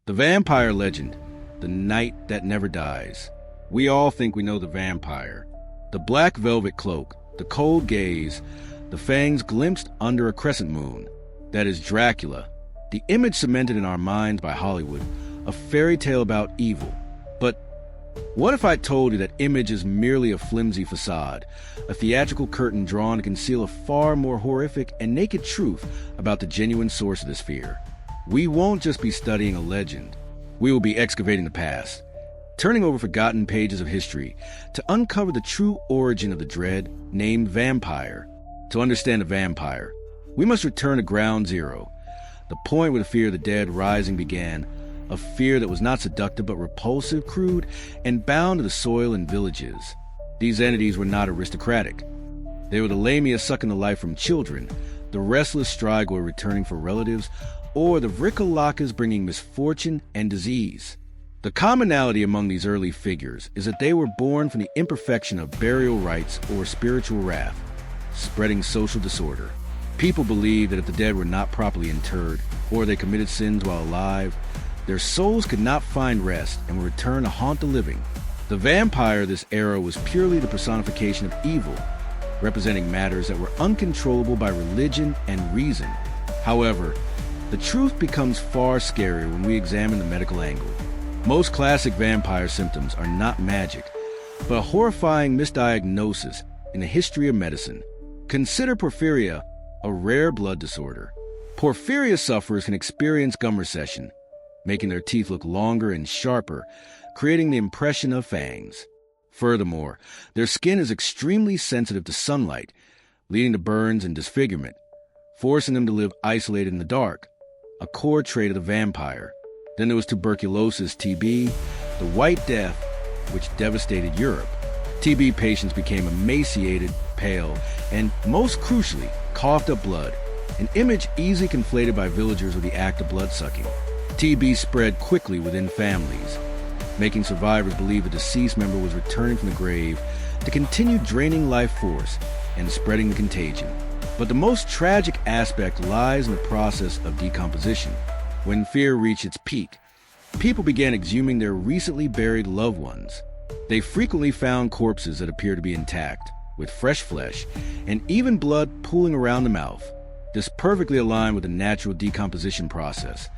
The vampire legend, the night that never dies. We all think we know the vampire. The black velvet cloak, the cold gaze, the fangs glimpsed under a crescent moon. That is Dracula, the image cemented in our minds by Hollywood, a fairy tale about evil. But what if I told you that image is merely a flimsy facade, a theatrical curtain drawn to conceal a far more horrific and naked truth about the genuine source of this fear? We won't just be studying a legend. We will be excavating the past, turning over forgotten pages of history to uncover the true origin of the dread named vampire. To understand a vampire, we must return to ground zero, the point where the fear of the dead rising began, a fear that was not seductive but repulsive, crude, and bound to the soil and villages. These entities were not aristocratic. They were the lamia sucking the life from children, the restless strigoi returning for relatives, or the vrikalakas bringing misfortune and disease. The commonality among these early figures is that they were born from the imperfection of burial rites or spiritual wrath, spreading social disorder. People believed that if the dead were not properly interred, or they committed sins while alive, their souls could not find rest and would return to haunt the living. The vampire of this era was purely the personification of evil, representing matters that were uncontrollable by religion and reason. However, the truth becomes far scarier when we examine the medical angle. Most classic vampire symptoms are not magic, but a horrifying misdiagnosis in the history of medicine. Consider porphyria, a rare blood disorder. Porphyria sufferers can experience gum recession, making their teeth look longer and sharper, creating the impression of fangs. Furthermore, their skin is extremely sensitive to sunlight, leading to burns and disfigurement, forcing them to live isolated in the dark, a core trait of the vampire. Then there was tuberculosis, TB, the White Death, which devastated Europe. TB patients became emaciated, pale, and most crucially, coughed up blood, an image easily conflated by villagers with the act of blood-sucking. TB spread quickly within families, making survivors believe a deceased member was returning from the grave to continue draining life force and spreading the contagion. But the most tragic aspect lies in the process of decomposition. When fear reached its peak, people began exhuming their recently buried loved ones. They frequently found corpses that appeared to be intact, with fresh flesh and even blood pooling around the mouth. This perfectly aligned with the natural decomposition process.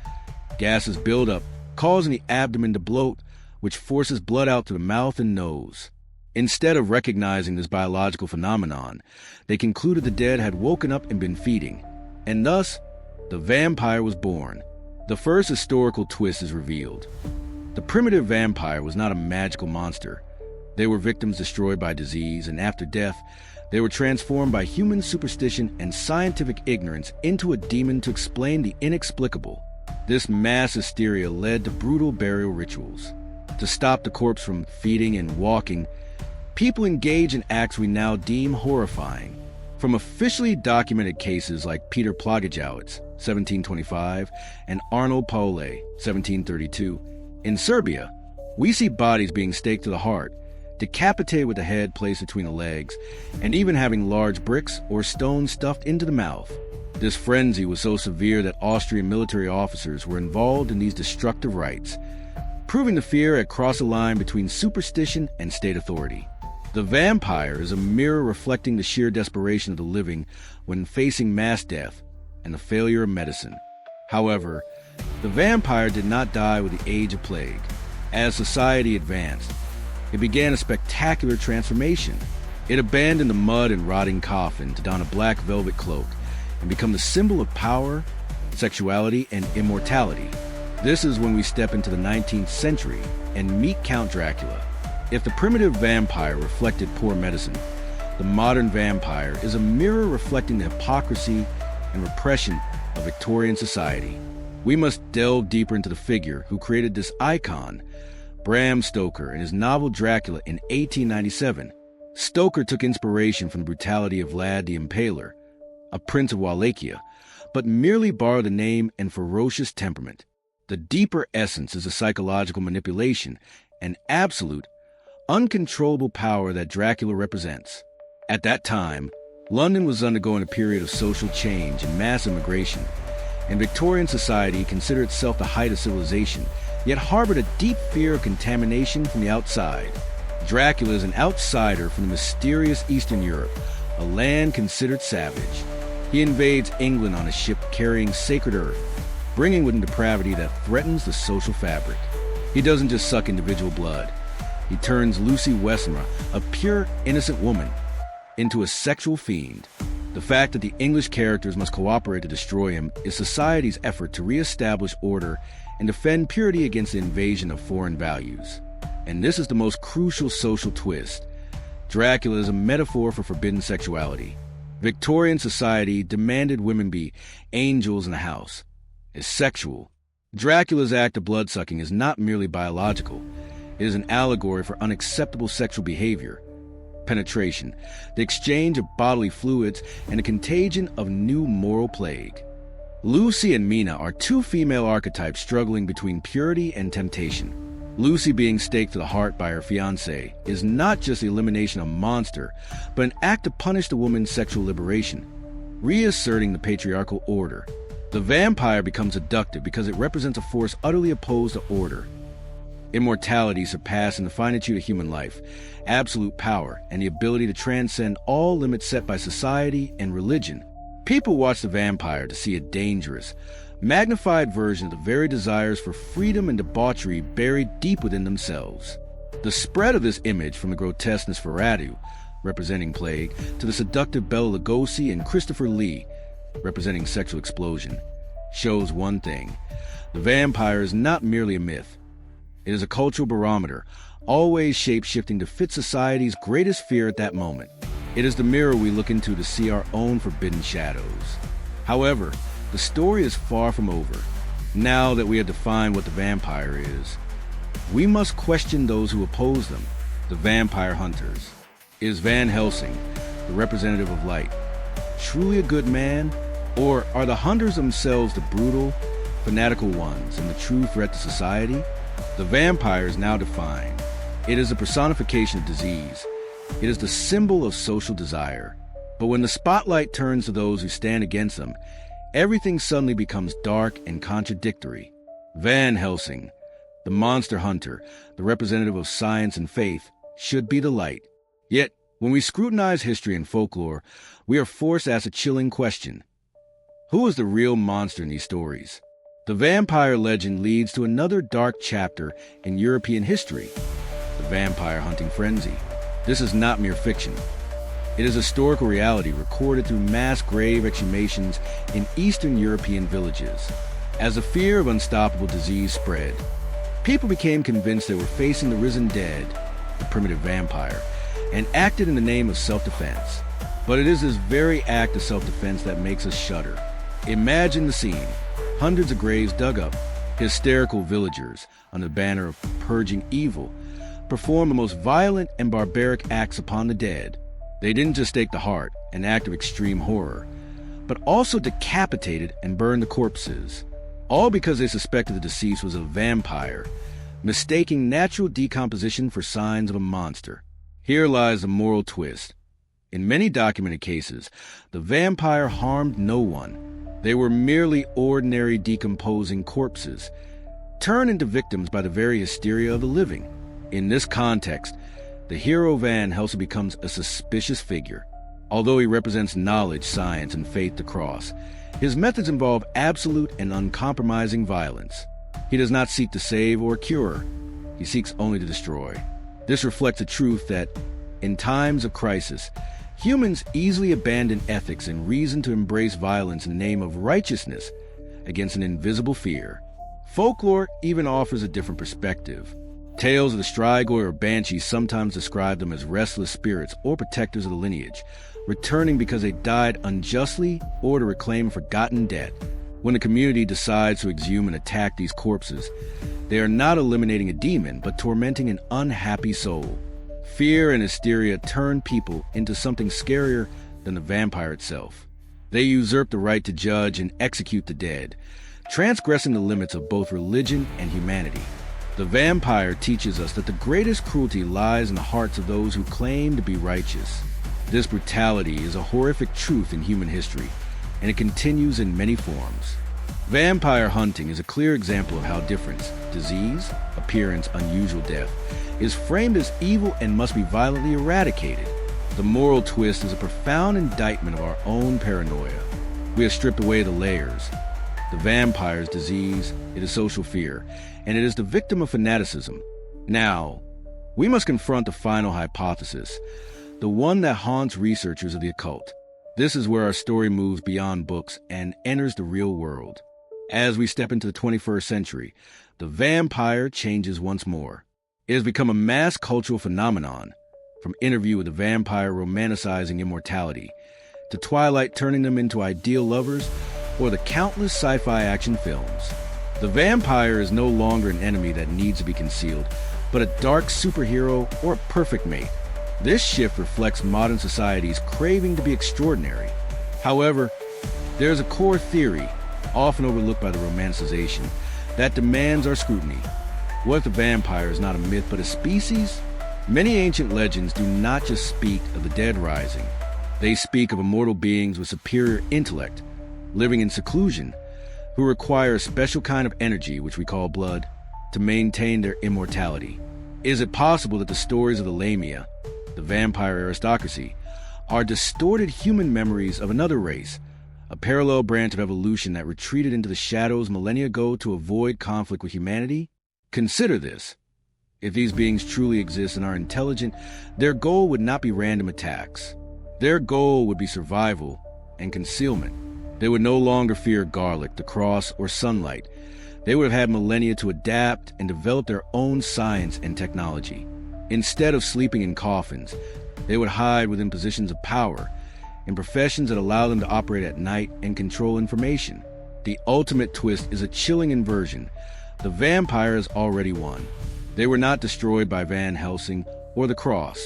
Gases build up, causing the abdomen to bloat, which forces blood out to the mouth and nose. Instead of recognizing this biological phenomenon, they concluded the dead had woken up and been feeding, and thus, the vampire was born. The first historical twist is revealed. The primitive vampire was not a magical monster. They were victims destroyed by disease, and after death, they were transformed by human superstition and scientific ignorance into a demon to explain the inexplicable. This mass hysteria led to brutal burial rituals. To stop the corpse from feeding and walking, people engage in acts we now deem horrifying. From officially documented cases like Peter Plagijewicz, 1725, and Arnold Paule, 1732, in Serbia, we see bodies being staked to the heart, decapitated with the head placed between the legs, and even having large bricks or stones stuffed into the mouth. This frenzy was so severe that Austrian military officers were involved in these destructive rites, proving the fear had crossed a line between superstition and state authority. The vampire is a mirror reflecting the sheer desperation of the living when facing mass death and the failure of medicine. However, the vampire did not die with the age of plague. As society advanced, it began a spectacular transformation. It abandoned the mud and rotting coffin to don a black velvet cloak and become the symbol of power, sexuality, and immortality. This is when we step into the 19th century and meet Count Dracula. If the primitive vampire reflected poor medicine, the modern vampire is a mirror reflecting the hypocrisy and repression of Victorian society. We must delve deeper into the figure who created this icon, Bram Stoker, in his novel Dracula in 1897. Stoker took inspiration from the brutality of Vlad the Impaler, a prince of Wallachia, but merely borrowed the name and ferocious temperament. The deeper essence is a psychological manipulation, an absolute, uncontrollable power that Dracula represents. At that time, London was undergoing a period of social change and mass immigration, In Victorian society, considered itself the height of civilization, yet harbored a deep fear of contamination from the outside. Dracula is an outsider from the mysterious Eastern Europe, a land considered savage. He invades England on a ship carrying sacred earth, bringing with him depravity that threatens the social fabric. He doesn't just suck individual blood. He turns Lucy Westenra, a pure, innocent woman, into a sexual fiend. The fact that the English characters must cooperate to destroy him is society's effort to re-establish order and defend purity against the invasion of foreign values. And this is the most crucial social twist. Dracula is a metaphor for forbidden sexuality. Victorian society demanded women be angels in the house. It's sexual. Dracula's act of bloodsucking is not merely biological. It is an allegory for unacceptable sexual behavior. Penetration, the exchange of bodily fluids, and a contagion of new moral plague. Lucy and Mina are two female archetypes struggling between purity and temptation. Lucy, being staked to the heart by her fiancé, is not just the elimination of a monster, but an act to punish the woman's sexual liberation, reasserting the patriarchal order. The vampire becomes seductive because it represents a force utterly opposed to order. Immortality surpassing the finitude of human life, absolute power, and the ability to transcend all limits set by society and religion. People watch the vampire to see a dangerous, magnified version of the very desires for freedom and debauchery buried deep within themselves. The spread of this image from the grotesque Nosferatu, representing plague, to the seductive Bela Lugosi and Christopher Lee, representing sexual explosion, shows one thing. The vampire is not merely a myth. It is a cultural barometer, always shape-shifting to fit society's greatest fear at that moment. It is the mirror we look into to see our own forbidden shadows. However, the story is far from over. Now that we have defined what the vampire is, we must question those who oppose them, the vampire hunters. Is Van Helsing, the representative of light, truly a good man? Or are the hunters themselves the brutal, fanatical ones and the true threat to society? The vampire is now defined. It is a personification of disease. It is the symbol of social desire. But when the spotlight turns to those who stand against them, everything suddenly becomes dark and contradictory. Van Helsing, the monster hunter, the representative of science and faith, should be the light. Yet, when we scrutinize history and folklore, we are forced to ask a chilling question. Who is the real monster in these stories? The vampire legend leads to another dark chapter in European history, the vampire hunting frenzy. This is not mere fiction. It is historical reality recorded through mass grave exhumations in Eastern European villages. As the fear of unstoppable disease spread, people became convinced they were facing the risen dead, the primitive vampire, and acted in the name of self-defense. But it is this very act of self-defense that makes us shudder. Imagine the scene. Hundreds of graves dug up, hysterical villagers, under the banner of purging evil, perform the most violent and barbaric acts upon the dead. They didn't just stake the heart, an act of extreme horror, but also decapitated and burned the corpses, all because they suspected the deceased was a vampire, mistaking natural decomposition for signs of a monster. Here lies the moral twist. In many documented cases, the vampire harmed no one. They were merely ordinary decomposing corpses, turned into victims by the very hysteria of the living. In this context, the hero Van Helsing becomes a suspicious figure. Although he represents knowledge, science, and faith to cross, his methods involve absolute and uncompromising violence. He does not seek to save or cure. He seeks only to destroy. This reflects a truth that, in times of crisis, humans easily abandon ethics and reason to embrace violence in the name of righteousness against an invisible fear. Folklore even offers a different perspective. Tales of the Strigoi or Banshees sometimes describe them as restless spirits or protectors of the lineage, returning because they died unjustly or to reclaim a forgotten debt. When the community decides to exhume and attack these corpses, they are not eliminating a demon, but tormenting an unhappy soul. Fear and hysteria turn people into something scarier than the vampire itself. They usurp the right to judge and execute the dead, transgressing the limits of both religion and humanity. The vampire teaches us that the greatest cruelty lies in the hearts of those who claim to be righteous. This brutality is a horrific truth in human history, and it continues in many forms. Vampire hunting is a clear example of how difference, disease, appearance, unusual death, is framed as evil and must be violently eradicated. The moral twist is a profound indictment of our own paranoia. We have stripped away the layers. The vampire's disease, it is social fear, and it is the victim of fanaticism. Now, we must confront the final hypothesis, the one that haunts researchers of the occult. This is where our story moves beyond books and enters the real world. As we step into the 21st century, the vampire changes once more. It has become a mass cultural phenomenon, from Interview with the Vampire romanticizing immortality, to Twilight turning them into ideal lovers, or the countless sci-fi action films. The vampire is no longer an enemy that needs to be concealed, but a dark superhero or a perfect mate. This shift reflects modern society's craving to be extraordinary. However, there's a core theory, often overlooked by the romanticization, that demands our scrutiny. What if the vampire is not a myth but a species? Many ancient legends do not just speak of the dead rising. They speak of immortal beings with superior intellect, living in seclusion, who require a special kind of energy, which we call blood, to maintain their immortality. Is it possible that the stories of the Lamia, the vampire aristocracy, are distorted human memories of another race, a parallel branch of evolution that retreated into the shadows millennia ago to avoid conflict with humanity? Consider this. If these beings truly exist and are intelligent, their goal would not be random attacks. Their goal would be survival and concealment. They would no longer fear garlic, the cross, or sunlight. They would have had millennia to adapt and develop their own science and technology. Instead of sleeping in coffins, they would hide within positions of power, in professions that allow them to operate at night and control information. The ultimate twist is a chilling inversion. The vampire has already won. They were not destroyed by Van Helsing or the cross.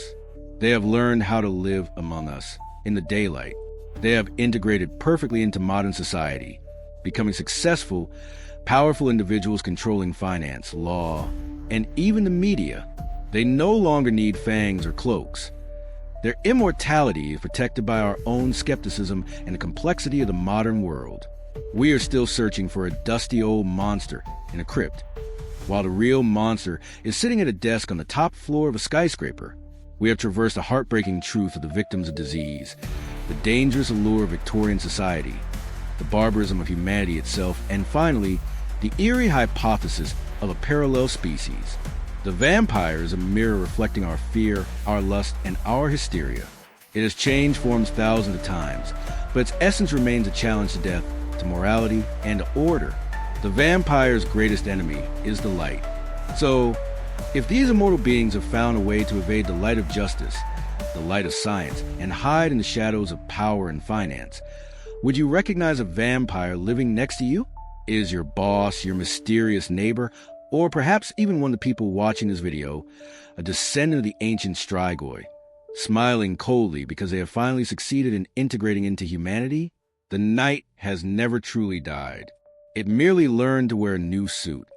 They have learned how to live among us in the daylight. They have integrated perfectly into modern society, becoming successful, powerful individuals controlling finance, law, and even the media. They no longer need fangs or cloaks. Their immortality is protected by our own skepticism and the complexity of the modern world. We are still searching for a dusty old monster in a crypt, while the real monster is sitting at a desk on the top floor of a skyscraper. We have traversed the heartbreaking truth of the victims of disease, the dangerous allure of Victorian society, the barbarism of humanity itself, and finally, the eerie hypothesis of a parallel species. The vampire is a mirror reflecting our fear, our lust, and our hysteria. It has changed forms thousands of times, but its essence remains a challenge to death, to morality, and to order. The vampire's greatest enemy is the light. So, if these immortal beings have found a way to evade the light of justice, the light of science, and hide in the shadows of power and finance, would you recognize a vampire living next to you? Is your boss, your mysterious neighbor, or perhaps even one of the people watching this video, a descendant of the ancient Strigoi, smiling coldly because they have finally succeeded in integrating into humanity? The night has never truly died. It merely learned to wear a new suit.